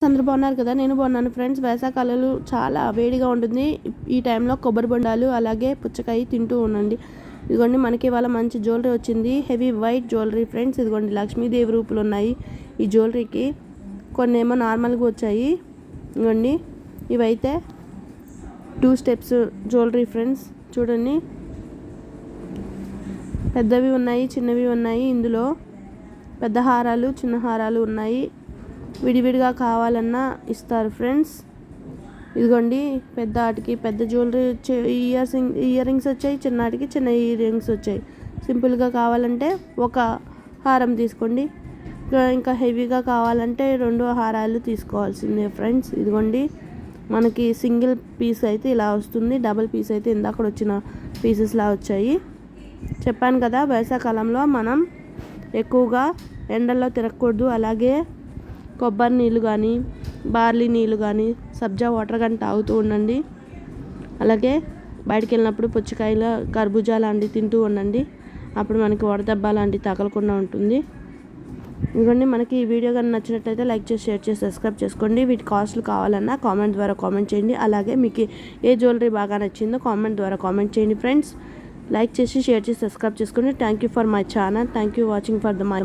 అందరూ బాగున్నారు కదా, నేను బాగున్నాను ఫ్రెండ్స్. వేసవికాలంలో చాలా వేడిగా ఉంటుంది. ఈ టైంలో కొబ్బరి బొండాలు అలాగే పుచ్చకాయ తింటూ ఉండండి. ఇదిగోండి మనకి ఇవాళ మంచి జ్యువెలరీ వచ్చింది, హెవీ వైట్ జ్యువెలరీ ఫ్రెండ్స్. ఇదిగోండి లక్ష్మీదేవి రూపులు ఉన్నాయి ఈ జ్యువెలరీకి, కొన్ని ఏమో నార్మల్గా వచ్చాయి. ఇదిగోండి ఇవైతే 2 స్టెప్స్ జ్యువెలరీ ఫ్రెండ్స్. చూడండి పెద్దవి ఉన్నాయి, చిన్నవి ఉన్నాయి. ఇందులో పెద్ద హారాలు చిన్న హారాలు ఉన్నాయి. విడివిడిగా కావాలన్నా ఇస్తారు ఫ్రెండ్స్. ఇదిగోండి పెద్ద ఆటికి పెద్ద జ్యువెలరీ ఇయర్ రింగ్స్ వచ్చాయి, చిన్నాటికి చిన్న ఇయర్ రింగ్స్ వచ్చాయి. సింపుల్గా కావాలంటే ఒక హారం తీసుకోండి, ఇంకా హెవీగా కావాలంటే 2 హారాలు తీసుకోవాల్సిందే ఫ్రెండ్స్. ఇదిగోండి మనకి సింగిల్ పీస్ అయితే ఇలా వస్తుంది, డబుల్ పీస్ అయితే ఇందాక వచ్చిన పీసెస్లా వచ్చాయి. చెప్పాను కదా, వేసవికాలంలో మనం ఎక్కువగా ఎండల్లో తిరగకూడదు. అలాగే కొబ్బరి నీళ్ళు కానీ, బార్లీ నీళ్ళు కానీ, సబ్జా వాటర్ కానీ తాగుతూ ఉండండి. అలాగే బయటికి వెళ్ళినప్పుడు పుచ్చకాయలు, కర్బూజా లాంటివి తింటూ ఉండండి. అప్పుడు మనకి వడదెబ్బ లాంటివి తగలకుండా ఉంటుంది. ఇదిగోండి మనకి ఈ వీడియో కానీ నచ్చినట్లయితే లైక్ చేసి, షేర్ చేసి, సబ్స్క్రైబ్ చేసుకోండి. వీటి కాస్ట్లు కావాలన్నా కామెంట్ ద్వారా కామెంట్ చేయండి. అలాగే మీకు ఏ జ్యువెలరీ బాగా నచ్చిందో కామెంట్ ద్వారా కామెంట్ చేయండి ఫ్రెండ్స్. లైక్ చేసి, షేర్ చేసి, సబ్స్క్రైబ్ చేసుకోండి. Thank you for my channel. Thank you watching for the my